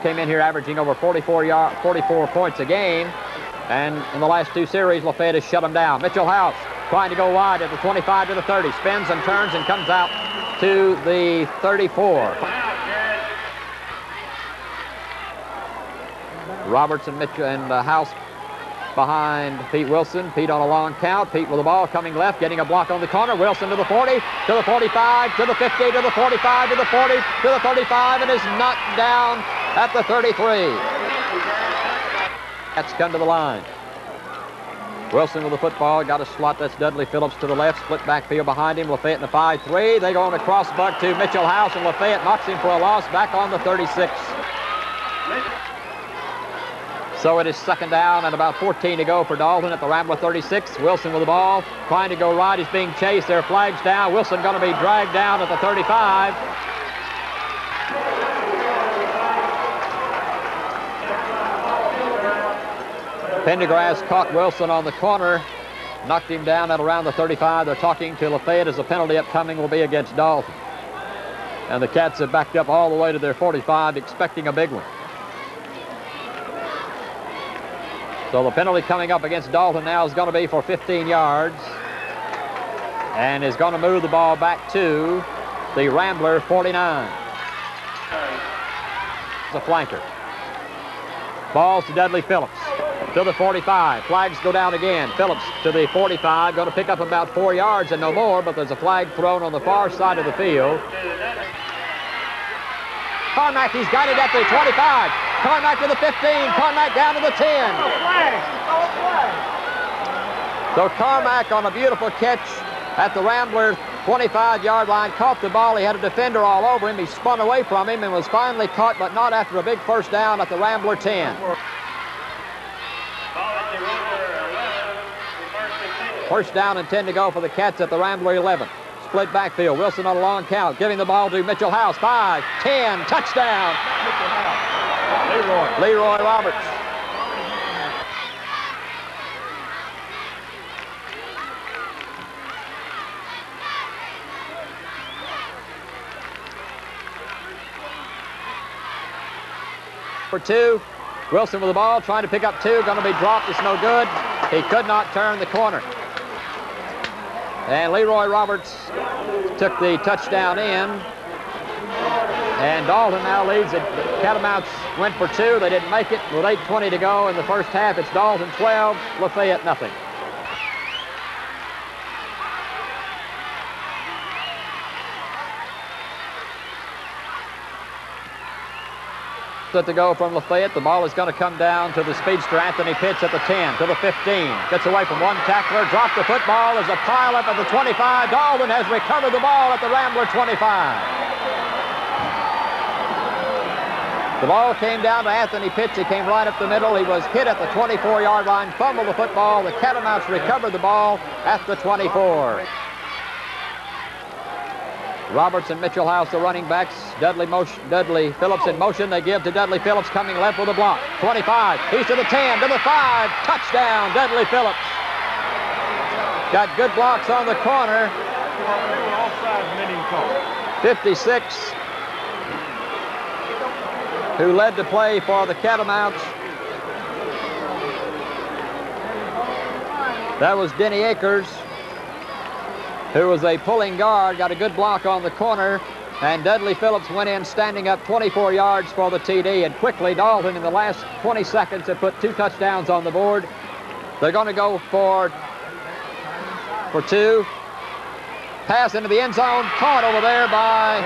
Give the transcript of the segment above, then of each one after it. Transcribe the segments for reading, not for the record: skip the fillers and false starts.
came in here averaging over 44 points a game. And in the last 2 series, Lafayette has shut them down. Mitchell House trying to go wide at the 25 to the 30. Spins and turns and comes out to the 34. Roberts and Mitchell and House behind Pete Wilson. Pete on a long count. Pete with the ball coming left, getting a block on the corner. Wilson to the 40, to the 45, to the 50, to the 45, to the 40, to the 35, and is knocked down at the 33. That's come to the line. Wilson with the football, got a slot. That's Dudley Phillips to the left, split backfield behind him. Lafayette in the 5-3. They go on a cross buck to Mitchell House, and Lafayette knocks him for a loss back on the 36. So it is second down and about 14 to go for Dalton at the Rambler 36. Wilson with the ball, trying to go right. He's being chased. There are flags down. Wilson going to be dragged down at the 35. Pendergrass caught Wilson on the corner, knocked him down at around the 35. They're talking to Lafayette as the penalty upcoming will be against Dalton. And the Cats have backed up all the way to their 45, expecting a big one. So the penalty coming up against Dalton now is going to be for 15 yards and is going to move the ball back to the Rambler 49. It's a flanker. Balls to Dudley Phillips to the 45. Flags go down again. Phillips to the 45, going to pick up about 4 yards and no more, but there's a flag thrown on the far side of the field. Carmack, he's got it at the 25. Carmack to the 15. Carmack down to the 10. So Carmack on a beautiful catch at the Rambler 25-yard line, caught the ball. He had a defender all over him. He spun away from him and was finally caught, but not after a big first down at the Rambler 10. First down and 10 to go for the Cats at the Rambler 11. Split backfield. Wilson on a long count, giving the ball to Mitchell House. 5, 10, touchdown. Leroy Roberts. For 2. Wilson with the ball, trying to pick up 2. Going to be dropped. It's no good. He could not turn the corner. And Leroy Roberts took the touchdown in. And Dalton now leads it. Catamounts went for 2. They didn't make it. With 8:20 to go in the first half, it's Dalton 12, Lafayette nothing. To go from Lafayette. The ball is going to come down to the speedster Anthony Pitts at the 10, to the 15. Gets away from one tackler, dropped the football. There's a pile up at the 25. Dalton has recovered the ball at the Rambler 25. The ball came down to Anthony Pitts. He came right up the middle. He was hit at the 24-yard line, fumbled the football. The Catamounts recovered the ball at the 24. Roberts and Mitchell House, the running backs. Dudley Phillips in motion. They give to Dudley Phillips, coming left with a block. 25. He's to the 10, to the 5. Touchdown, Dudley Phillips. Got good blocks on the corner. 56, who led the play for the Catamounts. That was Denny Akers, who was a pulling guard, got a good block on the corner, and Dudley Phillips went in standing up 24 yards for the TD, and quickly Dalton in the last 20 seconds have put 2 touchdowns on the board. They're going to go for 2. Pass into the end zone, caught over there by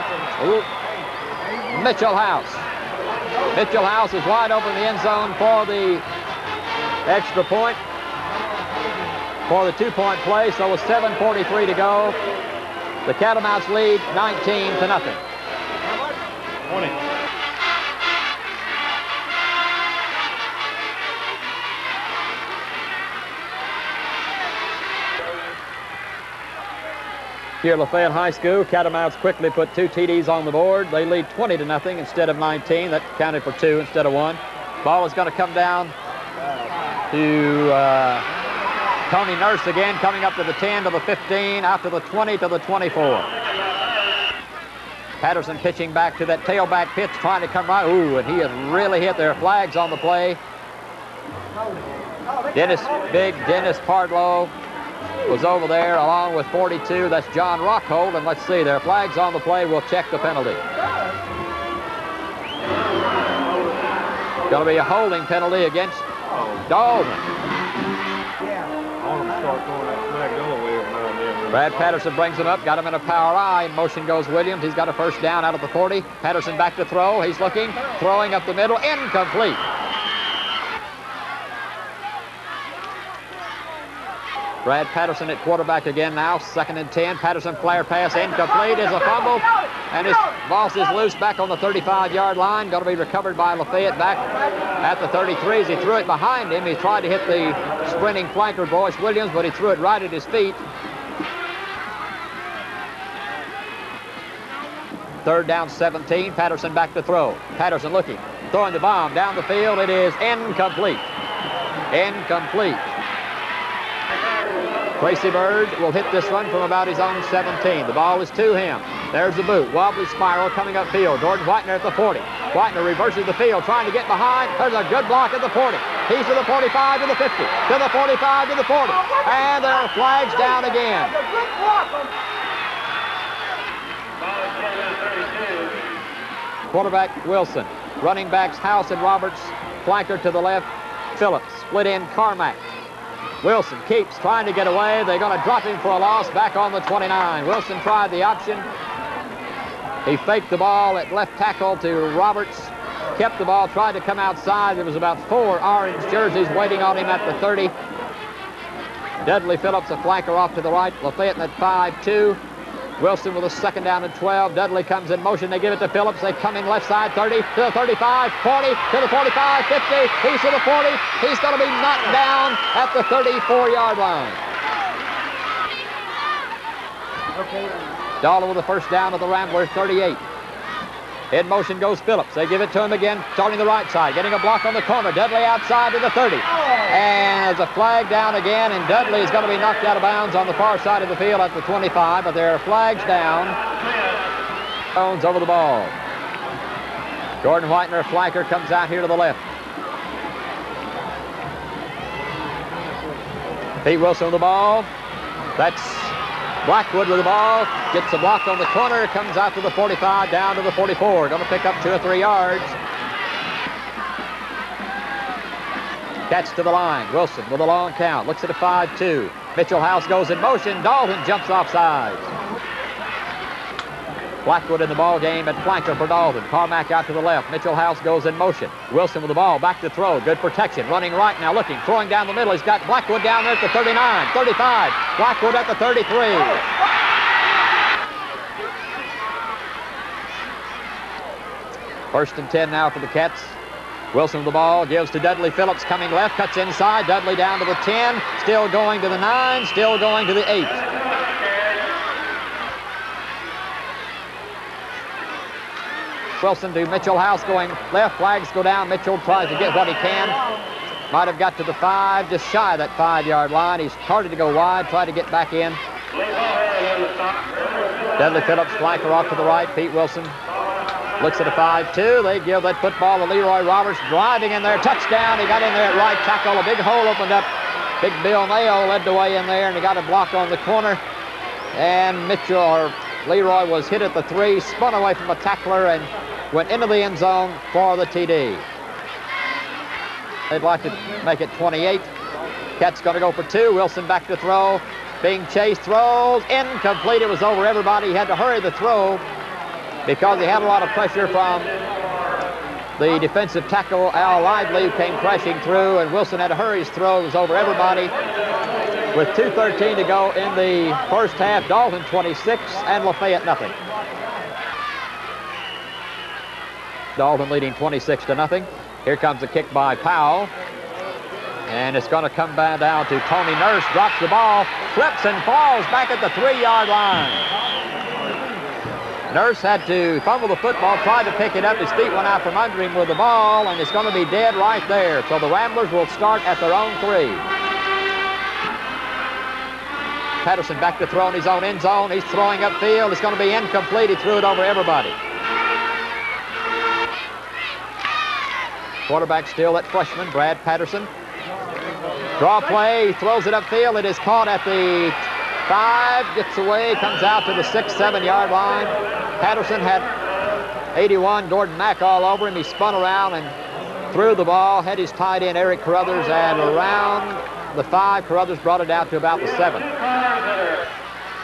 Mitchell House. Mitchell House is wide open in the end zone for the extra point, for the 2-point play. So with 7:43 to go, the Catamounts lead 19-0. 20. Here at Lafayette High School, Catamounts quickly put 2 TDs on the board. They lead 20-0 instead of 19. That counted for 2 instead of 1. Ball is going to come down to Tony Nurse again, coming up to the 10, to the 15, out to the 20, to the 24. Patterson pitching back to that tailback pitch, trying to come right. Ooh, and he has really hit. There are flags on the play. Dennis Pardlow was over there along with 42. That's John Rockhold. And let's see, there are flags on the play. We'll check the penalty. Going to be a holding penalty against Dalton. Brad Patterson brings him up, got him in a power eye. In motion goes Williams. He's got a first down out of the 40. Patterson back to throw. He's looking, throwing up the middle, incomplete. Brad Patterson at quarterback again now, 2nd and 10. Patterson flare pass, incomplete, is a fumble, and his ball is loose back on the 35-yard line. Going to be recovered by LaFayette back at the 33 as he threw it behind him. He tried to hit the sprinting flanker, Boyce Williams, but he threw it right at his feet. 3rd down, 17. Patterson back to throw. Patterson looking, throwing the bomb down the field. It is incomplete. Incomplete. Tracy Bird will hit this one from about his own 17. The ball is to him. There's the boot. Wobbly spiral coming upfield. Jordan Whitener at the 40. Whitener reverses the field, trying to get behind. There's a good block at the 40. He's to the 45, to the 50, to the 45, to the 40. And there are flags down again. Quarterback Wilson. Running backs House and Roberts. Flanker to the left, Phillips. Split in Carmack. Wilson keeps trying to get away. They're going to drop him for a loss back on the 29. Wilson tried the option. He faked the ball at left tackle to Roberts. Kept the ball, tried to come outside. There was about 4 orange jerseys waiting on him at the 30. Dudley Phillips, a flanker off to the right. LaFayette at 5-2. Wilson with a 2nd down and 12. Dudley comes in motion. They give it to Phillips. They come in left side, 30 to the 35, 40 to the 45, 50. He's to the 40. He's going to be knocked down at the 34-yard line. Dalton with a first down at the Ramblers, 38. In motion goes Phillips. They give it to him again, starting the right side, getting a block on the corner. Dudley outside to the 30. And there's a flag down again, and Dudley is going to be knocked out of bounds on the far side of the field at the 25, but there are flags down. Jones over the ball. Jordan Whitener, flanker, comes out here to the left. Pete Wilson with the ball. That's Blackwood with the ball, gets the block on the corner, comes out to the 45, down to the 44. Going to pick up 2 or 3 yards. Catch to the line. Wilson with a long count. Looks at a 5-2. Mitchell House goes in motion. Dalton jumps off sides. Blackwood in the ball game at flanker for Dalton. Carmack out to the left. Mitchell House goes in motion. Wilson with the ball, back to throw. Good protection. Running right now, looking, throwing down the middle. He's got Blackwood down there at the 39, 35. Blackwood at the 33. First and 10 now for the Cats. Wilson with the ball, gives to Dudley Phillips, coming left, cuts inside. Dudley down to the 10, still going to the 9, still going to the 8. Wilson to Mitchell House going left. Flags go down. Mitchell tries to get what he can. Might have got to the 5, just shy of that 5-yard line. He's started to go wide, tried to get back in. Dudley Phillips, flanker off to the right. Pete Wilson looks at a 5-2. They give that football to Leroy Roberts, driving in there. Touchdown. He got in there at right tackle. A big hole opened up. Big Bill Mayo led the way in there, and he got a block on the corner. And Leroy was hit at the 3, spun away from a tackler, and went into the end zone for the TD. They'd like to make it 28. Cats going to go for 2. Wilson back to throw. Being chased, throws, incomplete. It was over everybody. He had to hurry the throw because he had a lot of pressure from the defensive tackle, Al Lively, who came crashing through, and Wilson had to hurry his throw. It was over everybody. With 2:13 to go in the first half, Dalton 26 and LaFayette nothing. Dalton leading 26-0. Here comes a kick by Powell. And it's going to come back down to Tony Nurse. Drops the ball, trips and falls back at the 3-yard line. Nurse had to fumble the football, tried to pick it up. His feet went out from under him with the ball, and it's going to be dead right there. So the Ramblers will start at their own 3. Patterson back to throw in his own end zone. He's throwing upfield. It's going to be incomplete. He threw it over everybody. Quarterback still that freshman, Brad Patterson. Draw play, he throws it upfield. It is caught at the 5, gets away, comes out to the 6, 7-yard line. Patterson had 81 Gordon Mack all over him. He spun around and threw the ball, had his tight end Eric Carruthers, and around the 5, Carruthers brought it out to about the 7.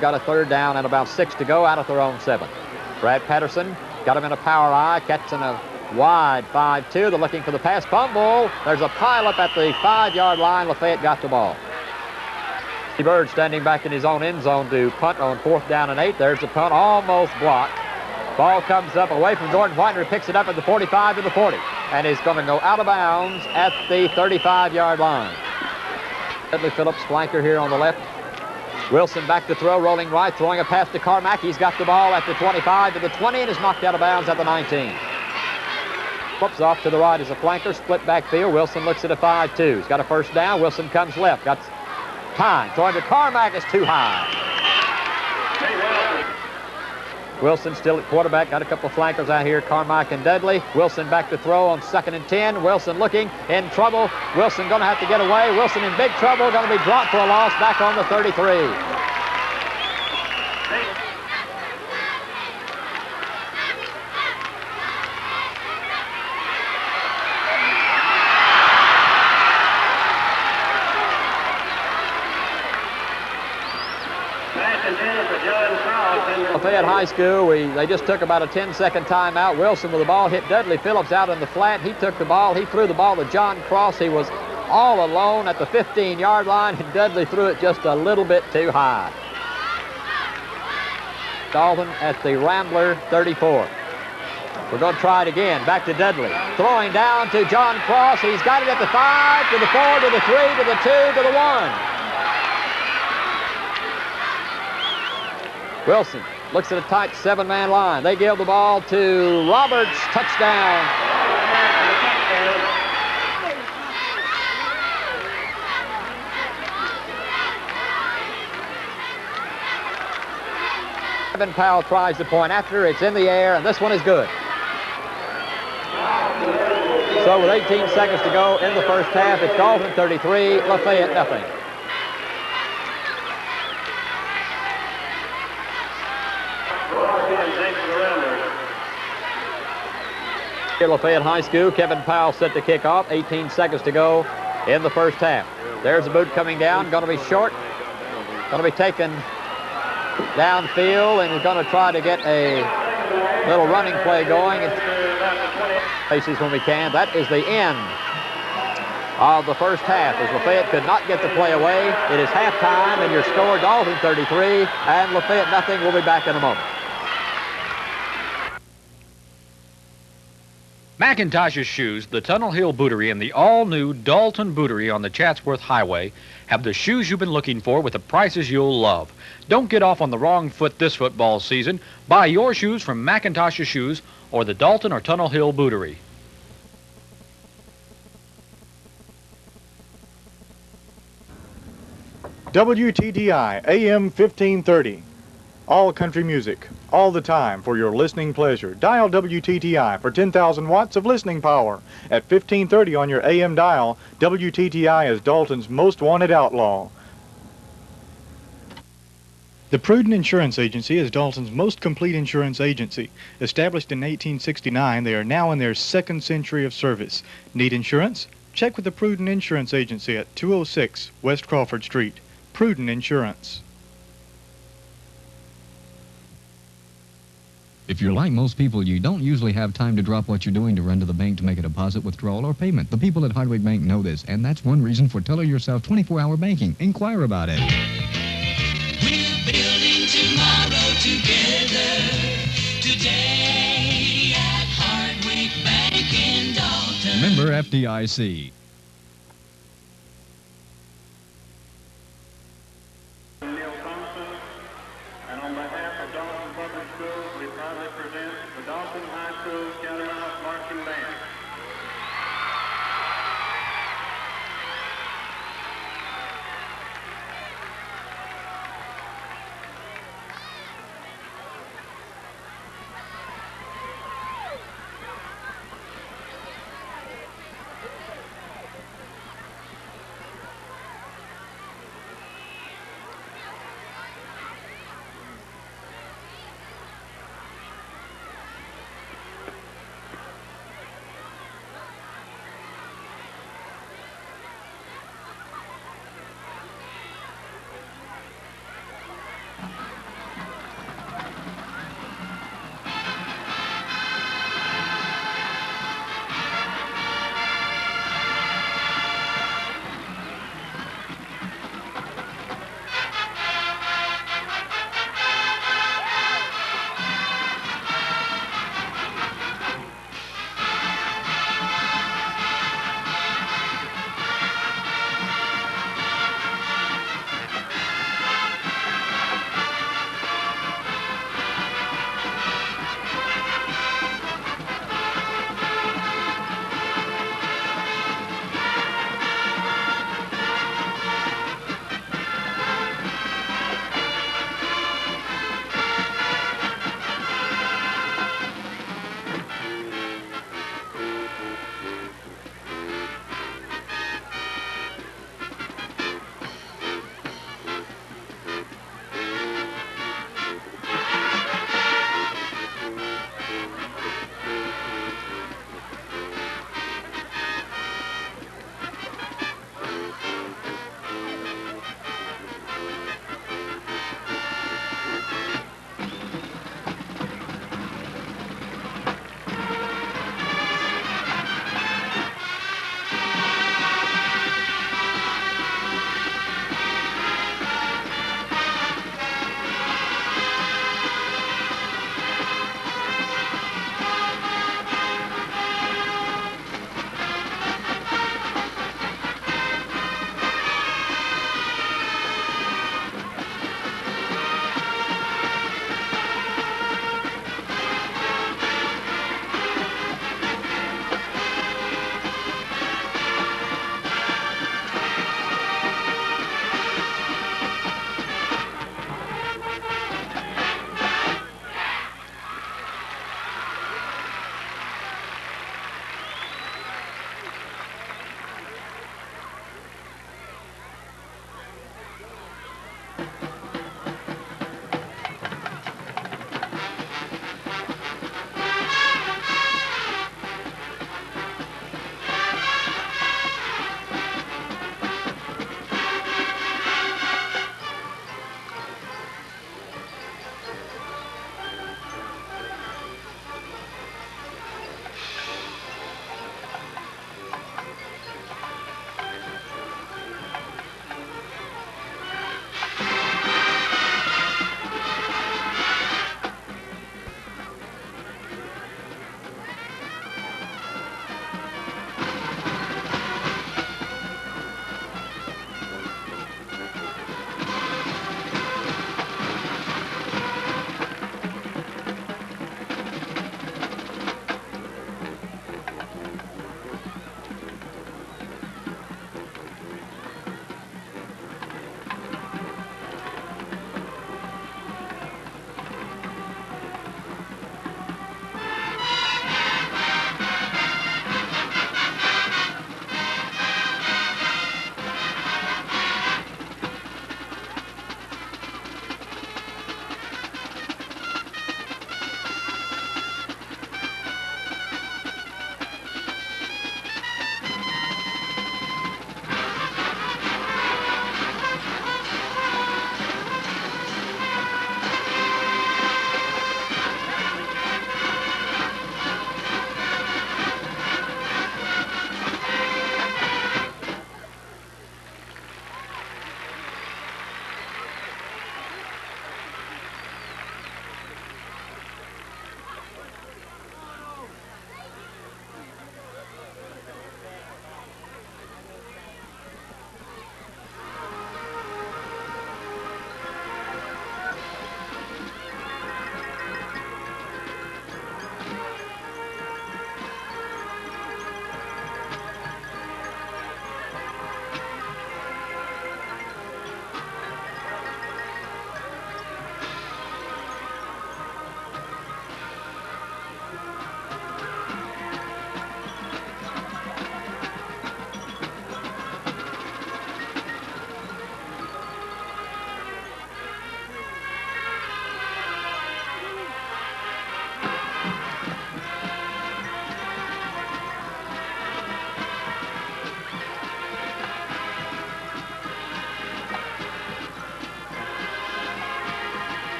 Got a third down and about 6 to go out of their own 7. Brad Patterson got him in a power eye, catching a wide 5-2. They're looking for the pass. Fumble. There's a pileup at the 5-yard line. Lafayette got the ball. Steve Bird standing back in his own end zone to punt on 4th down and 8. There's the punt, almost blocked. Ball comes up away from Gordon Whitener. He picks it up at the 45 to the 40. And is going to go out of bounds at the 35-yard line. Dudley Phillips, flanker here on the left. Wilson back to throw, rolling right, throwing a pass to Carmack. He's got the ball at the 25 to the 20 and is knocked out of bounds at the 19. Flips off to the right as a flanker, split backfield. Wilson looks at a 5-2. He's got a first down. Wilson comes left. Got time. Throwing to Carmack is too high. Wilson still at quarterback. Got a couple of flankers out here, Carmack and Dudley. Wilson back to throw on 2nd and 10. Wilson looking in trouble. Wilson going to have to get away. Wilson in big trouble. Going to be dropped for a loss back on the 33. Lafayette High School, they just took about a 10-second timeout. Wilson with the ball hit Dudley Phillips out in the flat. He took the ball. He threw the ball to John Cross. He was all alone at the 15-yard line, and Dudley threw it just a little bit too high. Dalton at the Rambler 34. We're going to try it again. Back to Dudley. Throwing down to John Cross. He's got it at the 5, to the 4, to the 3, to the 2, to the 1. Wilson looks at a tight 7-man line. They give the ball to Roberts. Touchdown. Kevin Powell tries the point after. It's in the air, and this one is good. So with 18 seconds to go in the first half, it's Dalton 33, Lafayette nothing. Here Lafayette High School, Kevin Powell set to kick off. 18 seconds to go in the first half. There's the boot coming down, going to be short. Going to be taken downfield, and we're going to try to get a little running play going. Places when we can. That is the end of the first half, as Lafayette could not get the play away. It is halftime, and your score, Dalton 33, and Lafayette nothing. We'll be back in a moment. McIntosh's Shoes, the Tunnel Hill Bootery, and the all-new Dalton Bootery on the Chatsworth Highway have the shoes you've been looking for with the prices you'll love. Don't get off on the wrong foot this football season. Buy your shoes from McIntosh's Shoes or the Dalton or Tunnel Hill Bootery. WTTI AM 1530. All country music, all the time for your listening pleasure. Dial WTTI for 10,000 watts of listening power. At 1530 on your AM dial, WTTI is Dalton's most wanted outlaw. The Prudent Insurance Agency is Dalton's most complete insurance agency. Established in 1869, they are now in their 2nd century of service. Need insurance? Check with the Prudent Insurance Agency at 206 West Crawford Street. Prudent Insurance. If you're like most people, you don't usually have time to drop what you're doing to run to the bank to make a deposit, withdrawal, or payment. The people at Hardwick Bank know this, and that's one reason for Teller Yourself 24-hour banking. Inquire about it. We're building tomorrow together. Today at Hardwick Bank in Dalton. Member FDIC.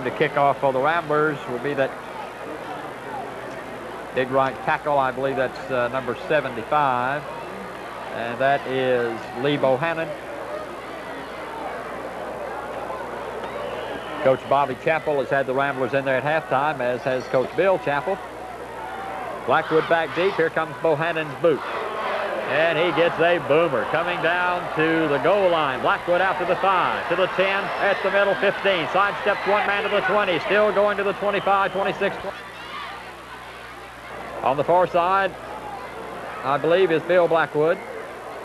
man to kick off for the Ramblers will be that big right tackle. I believe that's number 75. And that is Lee Bohannon. Coach Bobby Chappell has had the Ramblers in there at halftime, as has Coach Bill Chappell. Blackwood back deep. Here comes Bohannon's boot. And he gets a boomer coming down to the goal line. Blackwood out to the 5, to the 10, at the middle, 15. Sidesteps one man to the 20, still going to the 25, 26, 20. On the far side, I believe, is Bill Blackwood.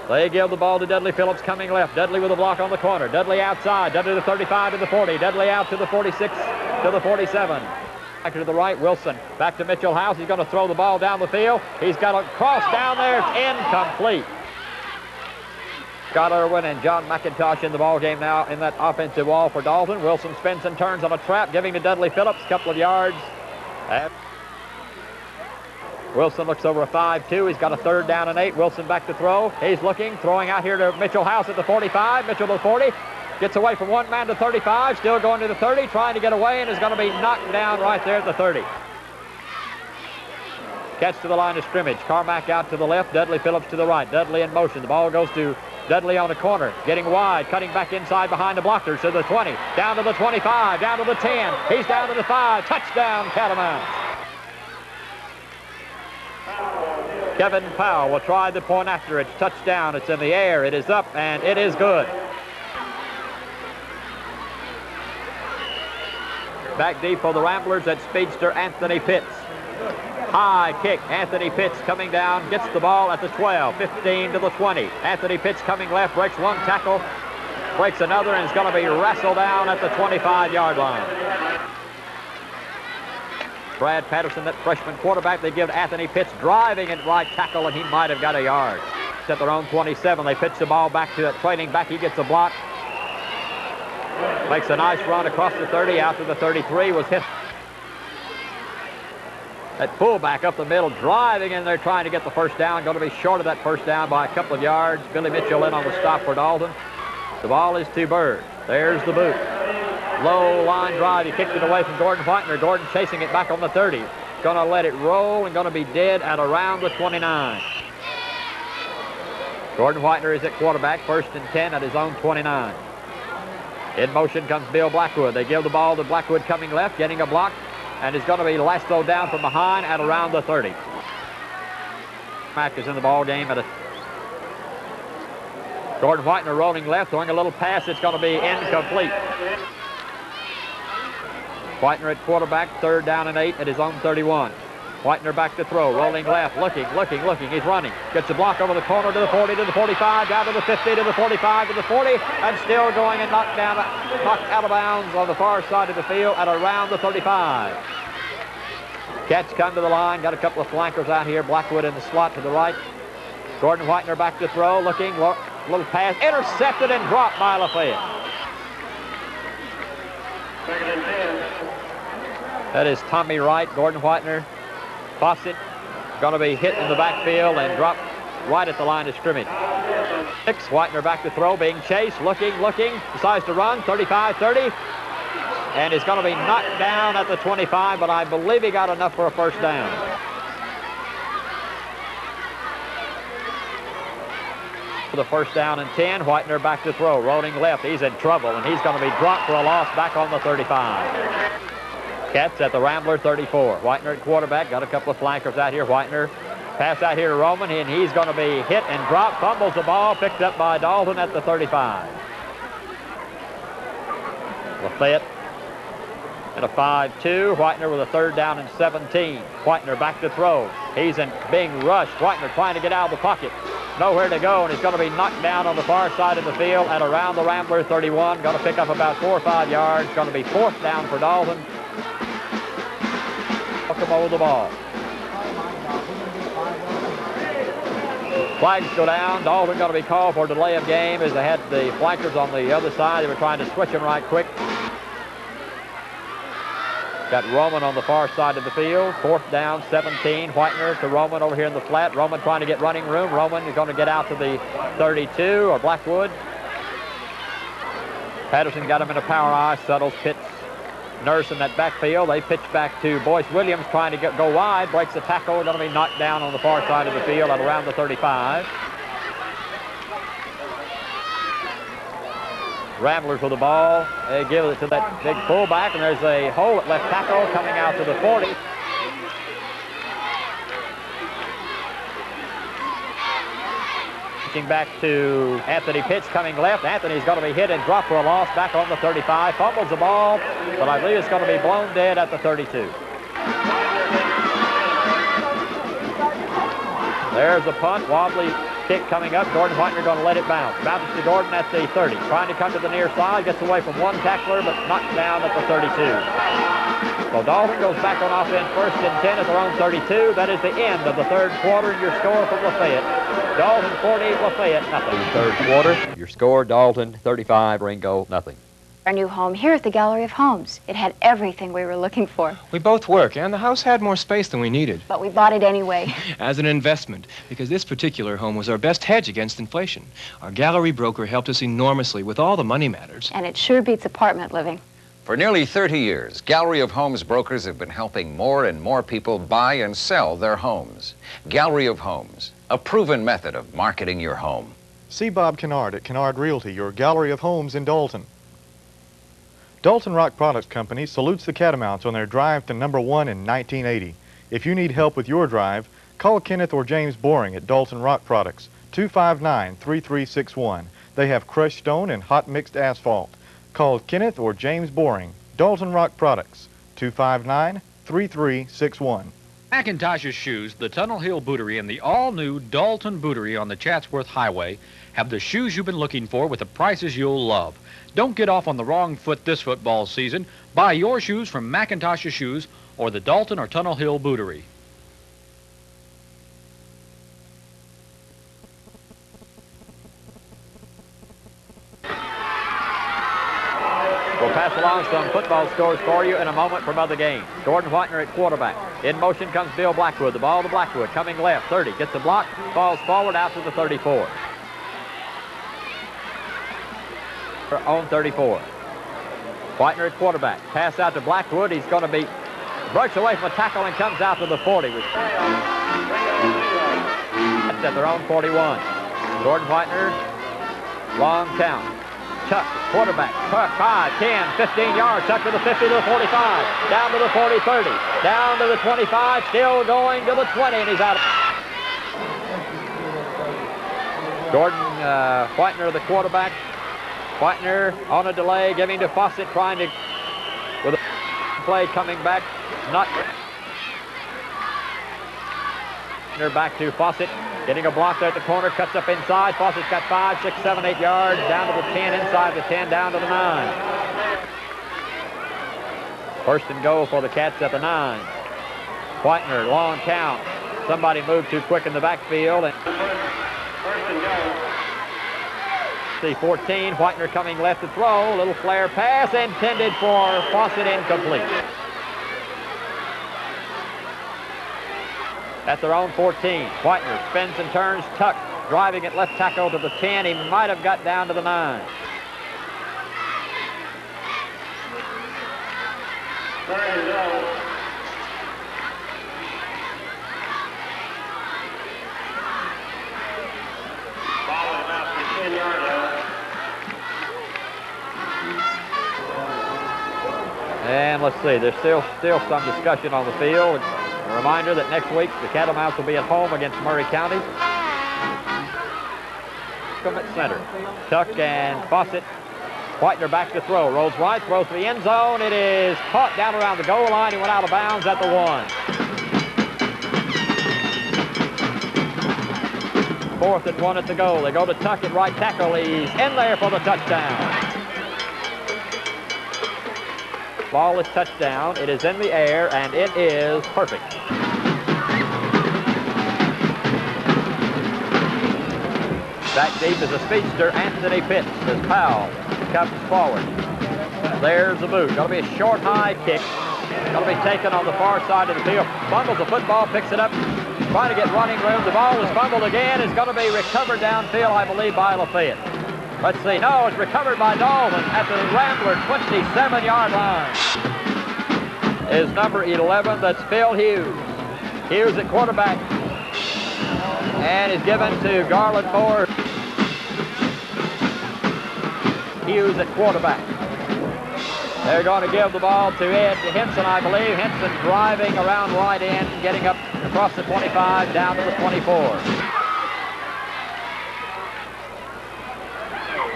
They give the ball to Dudley Phillips coming left. Dudley with a block on the corner. Dudley outside. Dudley to the 35 to the 40. Dudley out to the 46 to the 47. Back to the right, Wilson. Back to Mitchell House. He's going to throw the ball down the field. He's got a cross down there. It's incomplete. Scott Irwin and John McIntosh in the ball game now in that offensive wall for Dalton. Wilson spins and turns on a trap, giving to Dudley Phillips a couple of yards. Wilson looks over a 5-2. He's got a 3rd down and 8. Wilson back to throw. He's looking, throwing out here to Mitchell House at the 45. Mitchell to the 40. Gets away from one man to 35. Still going to the 30, trying to get away, and is going to be knocked down right there at the 30. Catch to the line of scrimmage. Carmack out to the left. Dudley Phillips to the right. Dudley in motion. The ball goes to Dudley on the corner. Getting wide. Cutting back inside behind the blockers to the 20. Down to the 25. Down to the 10. He's down to the 5. Touchdown, Catamounts. Kevin Powell will try the point after. It's touchdown. It's in the air. It is up, and it is good. Back deep for the Ramblers. That's speedster Anthony Pitts. High kick. Anthony Pitts coming down. Gets the ball at the 12. 15 to the 20. Anthony Pitts coming left. Breaks one tackle. Breaks another, and is going to be wrestled down at the 25-yard line. Brad Patterson, that freshman quarterback, they give Anthony Pitts driving at right tackle, and he might have got a yard. It's at their own 27. They pitch the ball back to it. Trailing back, he gets a block. Makes a nice run across the 30, out to the 33, was hit. That fullback up the middle, driving in there, trying to get the first down. Going to be short of that first down by a couple of yards. Billy Mitchell in on the stop for Dalton. The ball is to Bird. There's the boot. Low line drive. He kicked it away from Gordon Whitener. Gordon chasing it back on the 30. Going to let it roll and going to be dead at around the 29. Gordon Whitener is at quarterback, 1st and 10 at his own 29. In motion comes Bill Blackwood. They give the ball to Blackwood coming left, getting a block, and is going to be lassoed down from behind at around the 30. Mack is in the ball game at a Gordon Whitener rolling left, throwing a little pass. It's going to be incomplete. Whitener at quarterback, 3rd down and 8 at his own 31. Whitener back to throw, rolling left, looking. He's running. Gets a block over the corner to the 40, to the 45, down to the 50, to the 45, to the 40, and still going and knocked out of bounds on the far side of the field at around the 35. Cats come to the line, got a couple of flankers out here. Blackwood in the slot to the right. Gordon Whitener back to throw, looking, little pass, intercepted and dropped by LaFayette. 2nd and 10. That is Tommy Wright. Gordon Whitener, Fawcett, going to be hit in the backfield and dropped right at the line of scrimmage. 6, Whitener back to throw, being chased, looking, decides to run, 35-30, and is going to be knocked down at the 25, but I believe he got enough for a first down. For the 1st down and 10, Whitener back to throw, rolling left. He's in trouble, and he's going to be dropped for a loss back on the 35. Cats at the Rambler 34. Whitener at quarterback, got a couple of flankers out here. Whitener pass out here to Roman, and he's going to be hit and dropped, fumbles the ball, picked up by Dalton at the 35. LaFayette at a 5-2. Whitener with a 3rd down and 17. Whitener back to throw. He's being rushed. Whitener trying to get out of the pocket. Nowhere to go, and he's going to be knocked down on the far side of the field at around the Rambler 31. Going to pick up about 4 or 5 yards. Going to be 4th down for Dalton. Welcome over the ball. Flags go down. Dalton going to be called for delay of game as they had the flankers on the other side. They were trying to switch them right quick. Got Roman on the far side of the field. 4th down, 17. Whitener to Roman over here in the flat. Roman trying to get running room. Roman is going to get out to the 32, or Blackwood. Patterson got him in a power eye. Settles, Pitts Nurse in that backfield. They pitch back to Boyce Williams trying to go wide. Breaks the tackle. Going to be knocked down on the far side of the field at around the 35. Ramblers with the ball. They give it to that big fullback, and there's a hole at left tackle coming out to the 40. Back to Anthony Pitts coming left. Anthony's going to be hit and dropped for a loss back on the 35. Fumbles the ball, but I believe it's going to be blown dead at the 32. There's a punt. Wobbly kick coming up. Gordon Whitener going to let it bounce. Bounces to Gordon at the 30. Trying to come to the near side. Gets away from one tackler, but knocked down at the 32. So Dalton goes back on offense, 1st and 10 at their own 32. That is the end of the 3rd quarter, and your score from Lafayette. Dalton 40, Lafayette nothing. 3rd quarter, your score, Dalton 35, Ringo nothing. Our new home here at the Gallery of Homes. It had everything we were looking for. We both work, and the house had more space than we needed. But we bought it anyway. As an investment, because this particular home was our best hedge against inflation. Our gallery broker helped us enormously with all the money matters. And it sure beats apartment living. For nearly 30 years, Gallery of Homes brokers have been helping more and more people buy and sell their homes. Gallery of Homes, a proven method of marketing your home. See Bob Kennard at Kennard Realty, your Gallery of Homes in Dalton. Dalton Rock Products Company salutes the Catamounts on their drive to #1 in 1980. If you need help with your drive, call Kenneth or James Boring at Dalton Rock Products, 259-3361. They have crushed stone and hot mixed asphalt. Call Kenneth or James Boring, Dalton Rock Products, 259-3361. McIntosh's Shoes, the Tunnel Hill Bootery, and the all-new Dalton Bootery on the Chatsworth Highway have the shoes you've been looking for with the prices you'll love. Don't get off on the wrong foot this football season. Buy your shoes from McIntosh's Shoes or the Dalton or Tunnel Hill Bootery. We'll pass along some football scores for you in a moment from other games. Gordon Whitener at quarterback. In motion comes Bill Blackwood. The ball to Blackwood. Coming left, 30. Gets a block. Falls forward out to the 34. On 34. Whitener at quarterback. Pass out to Blackwood. He's going to be brushed away from a tackle and comes out to the 40. That's at their own 41. Gordon Whitener. Long count. Chuck, quarterback, 5, 10, 15 yards, Chuck to the 50, to the 45, down to the 40, 30, down to the 25, still going to the 20, and he's out. Gordon Whitener, the quarterback. Whitener on a delay, giving to Fawcett, trying to, with a play coming back, not. Whitener back to Fawcett. Getting a block there at the corner, cuts up inside. Fawcett's got 5, 6, 7, 8 yards. Down to the 10, inside the 10, down to the 9. 1st and goal for the Cats at the 9. Whitener, long count. Somebody moved too quick in the backfield. And 14, Whitener coming left to throw. Little flare pass intended for Fawcett, incomplete. At their own 14, Whitener spins and turns, Tuck driving at left tackle to the 10. He might have got down to the 9. And let's see, there's still some discussion on the field. A reminder that next week the Catamounts will be at home against Murray County. Come at center. Tuck and Fawcett. Whitener back to throw. Rolls right, throws to the end zone. It is caught down around the goal line. He went out of bounds at the 1. 4th and 1 at the goal. They go to Tuck at right tackle. He's in there for the touchdown. Ball is touchdown. It is in the air, and it is perfect. Back deep is a speedster, Anthony Pitts, as Powell comes forward. There's the boot. Going to be a short, high kick. Going to be taken on the far side of the field. Fumbles the football, picks it up, trying to get running room. The ball is fumbled again. It's going to be recovered downfield, I believe, by LaFayette. Let's see. No, it's recovered by Dalton at the Rambler 27-yard line. is number 11. That's Phil Hughes. Hughes at quarterback. And is given to Garland Moore. Hughes at quarterback. They're going to give the ball to Ed Henson, I believe. Henson driving around right end, getting up across the 25, down to the 24.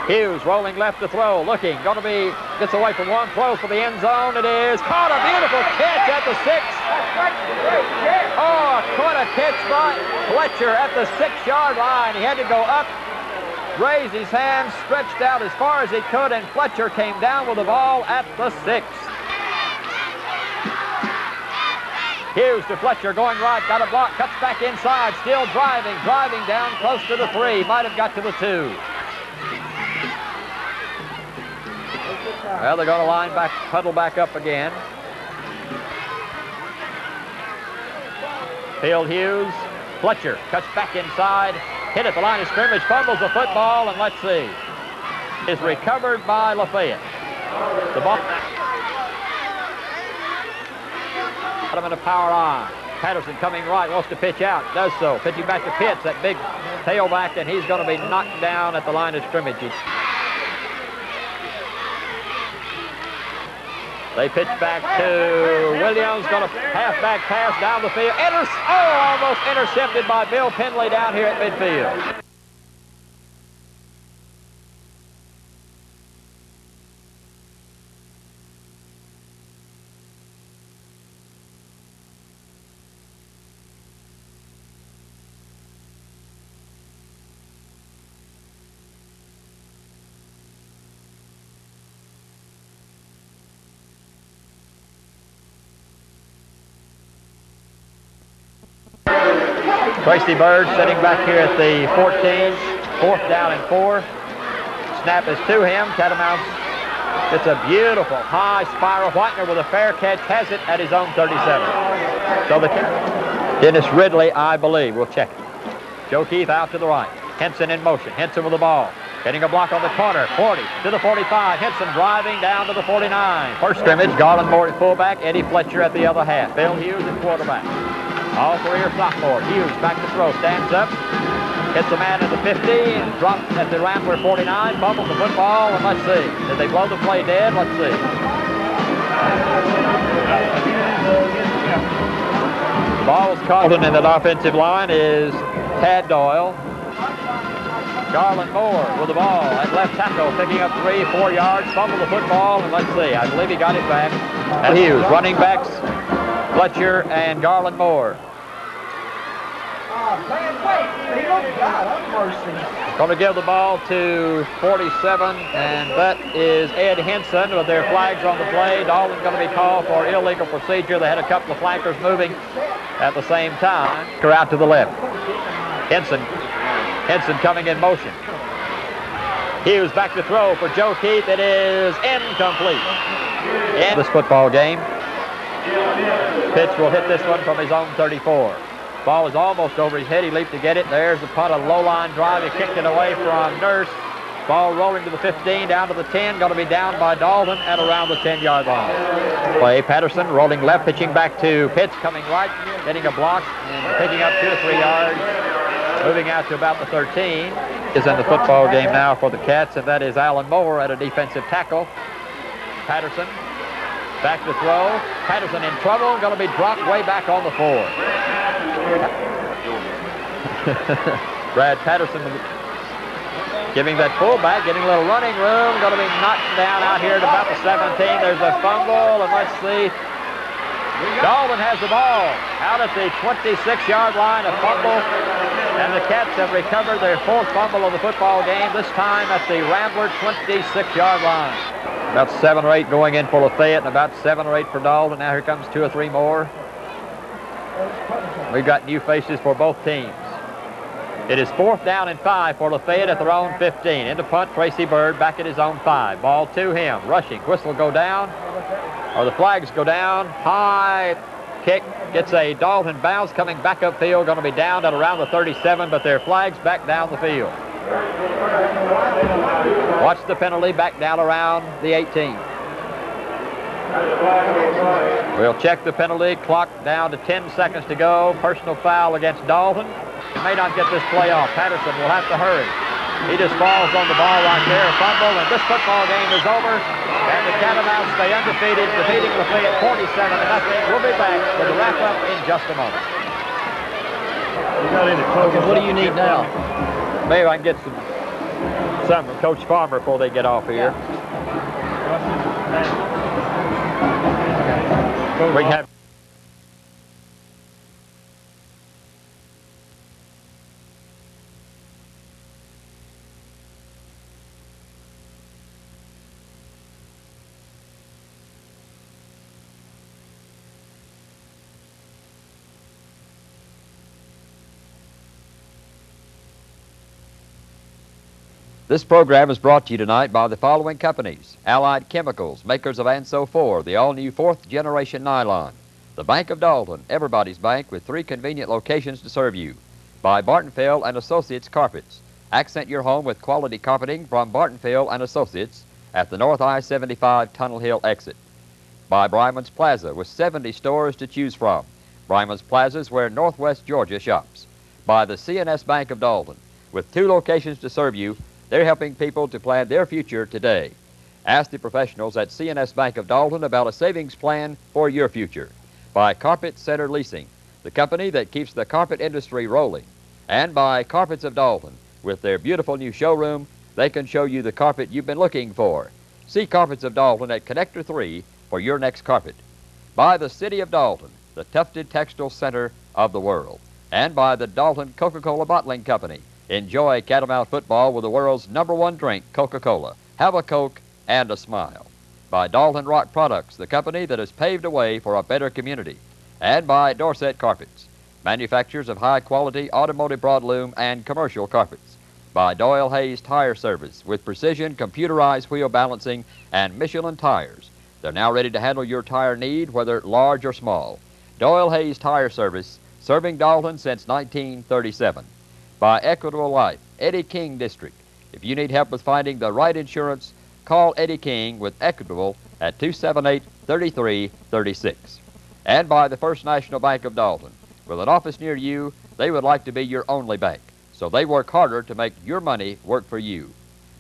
Hughes rolling left to throw, looking, gets away from one, throws for the end zone. It is caught, a beautiful catch at the 6. Oh, caught a catch by Fletcher at the 6-yard line. He had to go up, raise his hands, stretched out as far as he could, and Fletcher came down with the ball at the 6. Hughes to Fletcher, going right, got a block, cuts back inside, still driving down close to the 3, might have got to the 2. Well, they're going to huddle back up again. Field Hughes, Fletcher cuts back inside, hit at the line of scrimmage, fumbles the football, and let's see. Is recovered by LaFayette. The ball. Got him in a power line. Patterson coming right, wants to pitch out, does so. Pitching back to Pitts, that big tailback, and he's going to be knocked down at the line of scrimmage. They pitch back to Williams, going to halfback pass down the field. Almost intercepted by Bill Penley down here at midfield. Tracy Bird sitting back here at the 14, 4th down and 4. Snap is to him. Catamounts gets a beautiful high spiral. Whitener with a fair catch has it at his own 37. So the Dennis Ridley, I believe, will check it. Joe Keith out to the right. Henson in motion. Henson with the ball. Getting a block on the corner. 40 to the 45. Henson driving down to the 49. First scrimmage, Garland Moore at fullback. Eddie Fletcher at the other half. Bill Hughes at quarterback. All three are sophomore. Hughes back to throw, stands up, hits a man at the 50, and drops at the Rambler 49, fumbles the football, and let's see. Did they blow the play dead? Let's see. The ball was caught, and that offensive line is Tad Doyle. Garland Moore with the ball at left tackle, picking up 3-4 yards, fumbled the football, and let's see. I believe he got it back. And Hughes, running backs, Fletcher and Garland Moore. Going to give the ball to 47, and that is Ed Henson with their flags on the play. Dalton's going to be called for illegal procedure. They had a couple of flankers moving at the same time. Out to the left. Henson coming in motion. Hughes back to throw for Joe Keith. It is incomplete. In this football game. Pitch will hit this one from his own 34. Ball is almost over his head. He leaped to get it. There's the punt, a low-line drive. He kicked it away from Nurse. Ball rolling to the 15, down to the 10. Going to be down by Dalton at around the 10-yard line. Play, Patterson rolling left, pitching back to Pitts, coming right, getting a block, and picking up 2 or 3 yards, moving out to about the 13. Is in the football game now for the Cats, and that is Alan Moore at a defensive tackle. Patterson back to throw. Patterson in trouble, going to be dropped way back on the 4. Brad Patterson giving that fullback, getting a little running room, going to be knocked down out here at about the 17. There's a fumble, and let's see. Dalton has the ball out at the 26-yard line, a fumble, and the Cats have recovered their 4th fumble of the football game, this time at the Rambler 26-yard line. About 7 or 8 going in for LaFayette, and about 7 or 8 for Dalton. Now here comes 2 or 3 more. We've got new faces for both teams. It is 4th down and 5 for LaFayette at their own 15. Into punt, Tracy Bird back at his own 5. Ball to him, rushing, whistle go down, or the flags go down. High kick, gets a Dalton bounce, coming back upfield, going to be down at around the 37, but their flags back down the field. Watch the penalty, back down around the 18. We'll check the penalty. Clock down to 10 seconds to go. Personal foul against Dalton. He may not get this play off. Patterson will have to hurry. He just falls on the ball right there, a fumble, and this football game is over. And the Catamounts stay undefeated, defeating LaFayette 47-0. We'll be back with the wrap-up in just a moment. Okay, what do you need now? Maybe I can get some from Coach Farmer before they get off here. We can have. This program is brought to you tonight by the following companies: Allied Chemicals, makers of Anso 4, the all-new 4th generation nylon; the Bank of Dalton, everybody's bank with 3 convenient locations to serve you; by Bartonfield and Associates Carpets. Accent your home with quality carpeting from Bartonfield and Associates at the North I-75 Tunnel Hill exit; by Bryman's Plaza with 70 stores to choose from. Bryman's Plaza is where Northwest Georgia shops. By the CNS Bank of Dalton, with 2 locations to serve you. They're helping people to plan their future today. Ask the professionals at CNS Bank of Dalton about a savings plan for your future. By Carpet Center Leasing, the company that keeps the carpet industry rolling. And by Carpets of Dalton, with their beautiful new showroom, they can show you the carpet you've been looking for. See Carpets of Dalton at Connector 3 for your next carpet. By the City of Dalton, the tufted textile center of the world. And by the Dalton Coca-Cola Bottling Company. Enjoy Catamount football with the world's #1 drink, Coca-Cola. Have a Coke and a smile. By Dalton Rock Products, the company that has paved a way for a better community. And by Dorset Carpets, manufacturers of high-quality automotive broadloom and commercial carpets. By Doyle Hayes Tire Service, with precision computerized wheel balancing and Michelin tires. They're now ready to handle your tire need, whether large or small. Doyle Hayes Tire Service, serving Dalton since 1937. By Equitable Life, Eddie King District. If you need help with finding the right insurance, call Eddie King with Equitable at 278-3336. And by the First National Bank of Dalton. With an office near you, they would like to be your only bank, so they work harder to make your money work for you.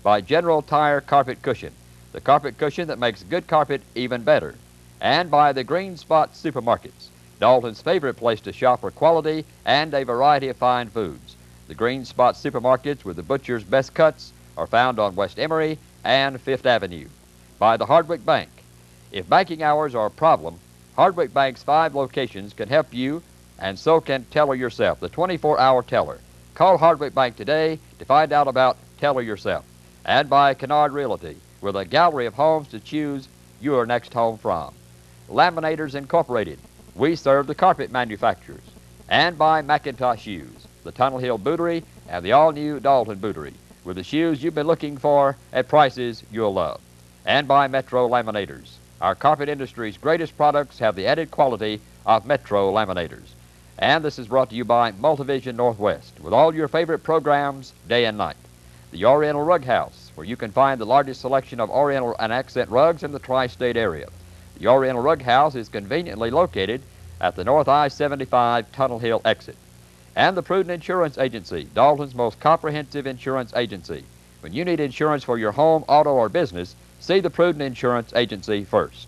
By General Tire Carpet Cushion, the carpet cushion that makes good carpet even better. And by the Green Spot Supermarkets, Dalton's favorite place to shop for quality and a variety of fine foods. The Green Spot Supermarkets with the butcher's best cuts are found on West Emory and 5th Avenue. By the Hardwick Bank. If banking hours are a problem, Hardwick Bank's 5 locations can help you, and so can Teller Yourself, the 24-hour teller. Call Hardwick Bank today to find out about Teller Yourself. And by Kennard Realty, with a gallery of homes to choose your next home from. Laminators Incorporated. We serve the carpet manufacturers. And by Macintosh Shoes, the Tunnel Hill Bootery, and the all-new Dalton Bootery, with the shoes you've been looking for at prices you'll love. And by Metro Laminators. Our carpet industry's greatest products have the added quality of Metro Laminators. And this is brought to you by Multivision Northwest, with all your favorite programs day and night. The Oriental Rug House, where you can find the largest selection of Oriental and accent rugs in the tri-state area. The Oriental Rug House is conveniently located at the North I-75 Tunnel Hill exit. And the Prudent Insurance Agency, Dalton's most comprehensive insurance agency. When you need insurance for your home, auto, or business, see the Prudent Insurance Agency first.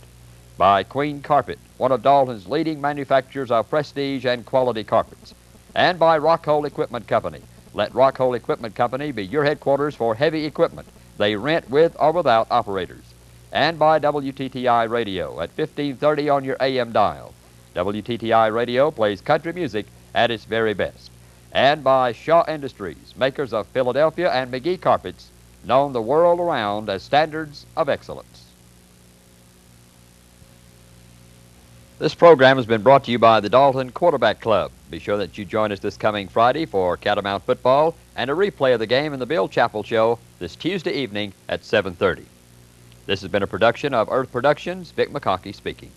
By Queen Carpet, one of Dalton's leading manufacturers of prestige and quality carpets. And by Rockhole Equipment Company. Let Rockhole Equipment Company be your headquarters for heavy equipment. They rent with or without operators. And by WTTI Radio at 1530 on your AM dial. WTTI Radio plays country music at its very best. And by Shaw Industries, makers of Philadelphia and McGee carpets, known the world around as standards of excellence. This program has been brought to you by the Dalton Quarterback Club. Be sure that you join us this coming Friday for Catamount football and a replay of the game in the Bill Chappell Show this Tuesday evening at 7:30. This has been a production of Earth Productions. Vic McConkey speaking.